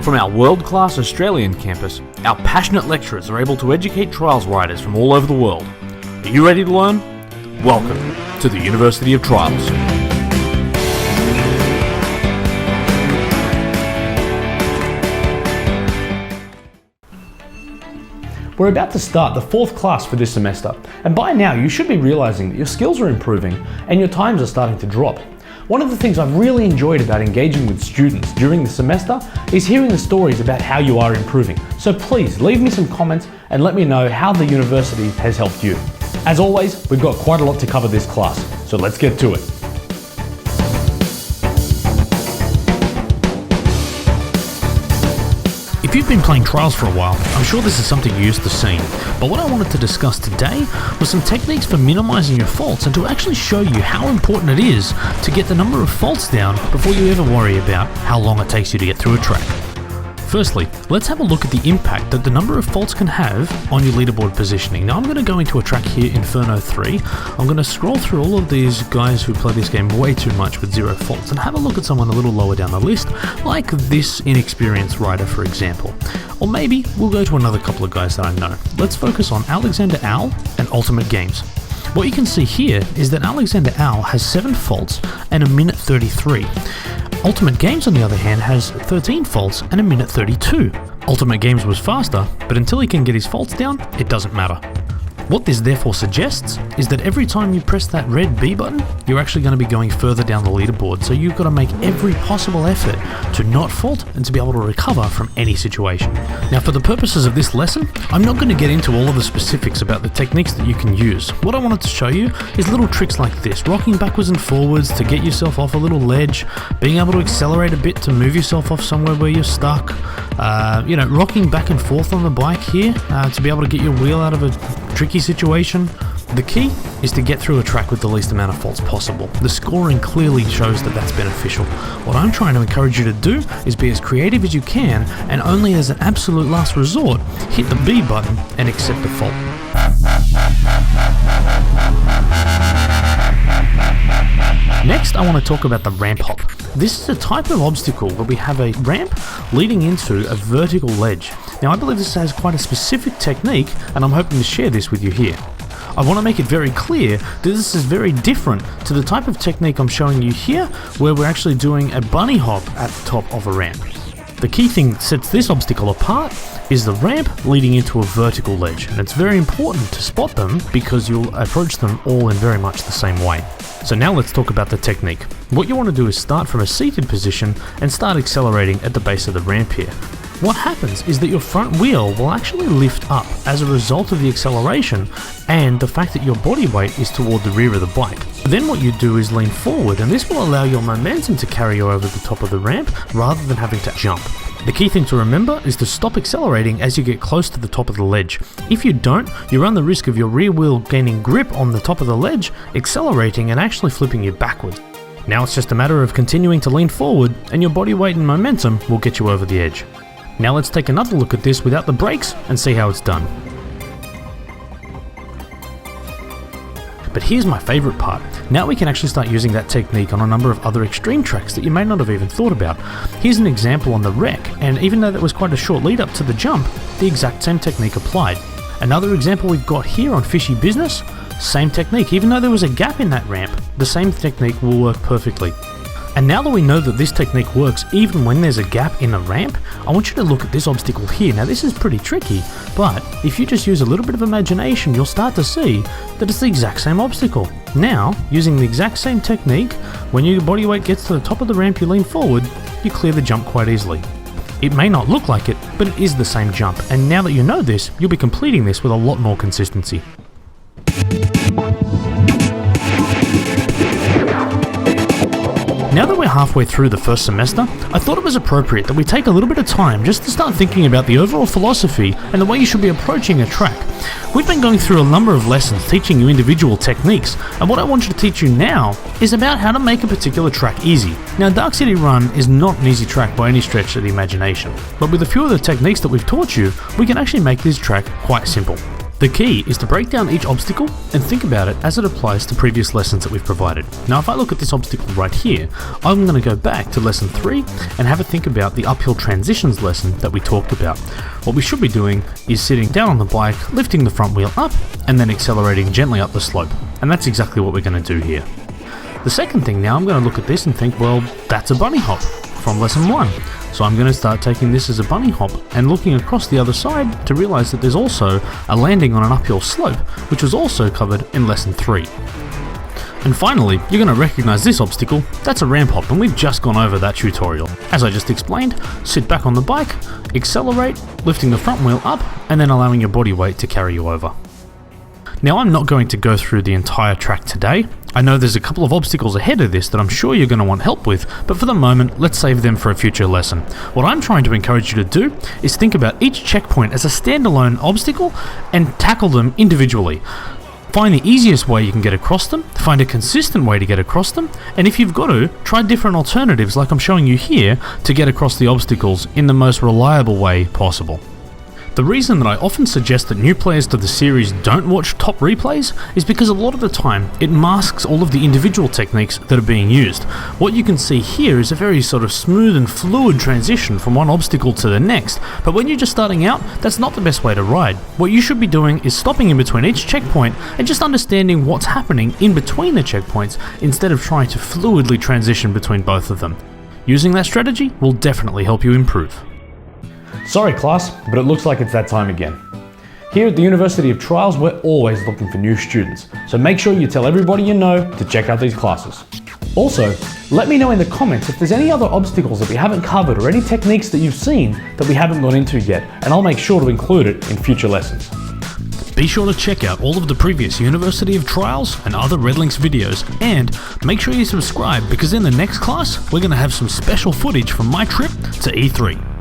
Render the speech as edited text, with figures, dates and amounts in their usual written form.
From our world-class Australian campus, our passionate lecturers are able to educate trials riders from all over the world. Are you ready to learn? Welcome to the University of Trials. We're about to start the 4th class for this semester, and by now you should be realizing that your skills are improving and your times are starting to drop. One of the things I've really enjoyed about engaging with students during the semester is hearing the stories about how you are improving. So please leave me some comments and let me know how the university has helped you. As always, we've got quite a lot to cover this class, so let's get to it. If you've been playing trials for a while, I'm sure this is something you're used to seeing, but what I wanted to discuss today was some techniques for minimizing your faults and to actually show you how important it is to get the number of faults down before you ever worry about how long it takes you to get through a track. Firstly, let's have a look at the impact that the number of faults can have on your leaderboard positioning. Now I'm going to go into a track here, Inferno 3. I'm going to scroll through all of these guys who play this game way too much with 0 faults and have a look at someone a little lower down the list, like this inexperienced rider for example. Or maybe we'll go to another couple of guys that I know. Let's focus on Alexander Owl and Ultimate Games. What you can see here is that Alexander Owl has 7 faults and a minute 33. Ultimate Games on the other hand has 13 faults and a minute 32. Ultimate Games was faster, but until he can get his faults down, it doesn't matter. What this therefore suggests is that every time you press that red B button, you're actually going to be going further down the leaderboard, so you've got to make every possible effort to not fault and to be able to recover from any situation. Now for the purposes of this lesson, I'm not going to get into all of the specifics about the techniques that you can use. What I wanted to show you is little tricks like this, rocking backwards and forwards to get yourself off a little ledge, being able to accelerate a bit to move yourself off somewhere where you're stuck, rocking back and forth on the bike here to be able to get your wheel out of a tricky situation. The key is to get through a track with the least amount of faults possible. The scoring clearly shows that that's beneficial. What I'm trying to encourage you to do is be as creative as you can, and only as an absolute last resort, hit the B button and accept the fault. Next, I want to talk about the ramp hop. This is a type of obstacle where we have a ramp leading into a vertical ledge. Now, I believe this has quite a specific technique, and I'm hoping to share this with you here. I want to make it very clear that this is very different to the type of technique I'm showing you here, where we're actually doing a bunny hop at the top of a ramp. The key thing that sets this obstacle apart is the ramp leading into a vertical ledge, and it's very important to spot them because you'll approach them all in very much the same way. So now let's talk about the technique. What you want to do is start from a seated position and start accelerating at the base of the ramp here. What happens is that your front wheel will actually lift up as a result of the acceleration and the fact that your body weight is toward the rear of the bike. Then what you do is lean forward, and this will allow your momentum to carry you over the top of the ramp rather than having to jump. The key thing to remember is to stop accelerating as you get close to the top of the ledge. If you don't, you run the risk of your rear wheel gaining grip on the top of the ledge, accelerating and actually flipping you backwards. Now it's just a matter of continuing to lean forward, and your body weight and momentum will get you over the edge. Now let's take another look at this without the brakes and see how it's done. But here's my favorite part. Now we can actually start using that technique on a number of other extreme tracks that you may not have even thought about. Here's an example on the wreck, and even though that was quite a short lead up to the jump, the exact same technique applied. Another example we've got here on Fishy Business, same technique. Even though there was a gap in that ramp, the same technique will work perfectly. And now that we know that this technique works even when there's a gap in the ramp, I want you to look at this obstacle here. Now this is pretty tricky, but if you just use a little bit of imagination, you'll start to see that it's the exact same obstacle. Now, using the exact same technique, when your body weight gets to the top of the ramp, you lean forward, you clear the jump quite easily. It may not look like it, but it is the same jump, and now that you know this, you'll be completing this with a lot more consistency. Now that we're halfway through the first semester, I thought it was appropriate that we take a little bit of time just to start thinking about the overall philosophy and the way you should be approaching a track. We've been going through a number of lessons teaching you individual techniques, and what I want you to teach you now is about how to make a particular track easy. Now, Dark City Run is not an easy track by any stretch of the imagination, but with a few of the techniques that we've taught you, we can actually make this track quite simple. The key is to break down each obstacle and think about it as it applies to previous lessons that we've provided. Now if I look at this obstacle right here, I'm going to go back to lesson 3 and have a think about the uphill transitions lesson that we talked about. What we should be doing is sitting down on the bike, lifting the front wheel up, and then accelerating gently up the slope. And that's exactly what we're going to do here. The second thing now, I'm going to look at this and think, well, that's a bunny hop from lesson 1. So I'm going to start taking this as a bunny hop and looking across the other side to realize that there's also a landing on an uphill slope, which was also covered in lesson 3. And finally, you're going to recognize this obstacle. That's a ramp hop, and we've just gone over that tutorial. As I just explained, sit back on the bike, accelerate, lifting the front wheel up, and then allowing your body weight to carry you over. Now I'm not going to go through the entire track today. I know there's a couple of obstacles ahead of this that I'm sure you're going to want help with, but for the moment, let's save them for a future lesson. What I'm trying to encourage you to do is think about each checkpoint as a standalone obstacle and tackle them individually. Find the easiest way you can get across them, find a consistent way to get across them, and if you've got to, try different alternatives like I'm showing you here to get across the obstacles in the most reliable way possible. The reason that I often suggest that new players to the series don't watch top replays is because a lot of the time it masks all of the individual techniques that are being used. What you can see here is a very sort of smooth and fluid transition from one obstacle to the next, but when you're just starting out, that's not the best way to ride. What you should be doing is stopping in between each checkpoint and just understanding what's happening in between the checkpoints instead of trying to fluidly transition between both of them. Using that strategy will definitely help you improve. Sorry class, but it looks like it's that time again. Here at the University of Trials, we're always looking for new students, so make sure you tell everybody you know to check out these classes. Also, let me know in the comments if there's any other obstacles that we haven't covered or any techniques that you've seen that we haven't gone into yet, and I'll make sure to include it in future lessons. Be sure to check out all of the previous University of Trials and other Redlinks videos, and make sure you subscribe because in the next class, we're going to have some special footage from my trip to E3.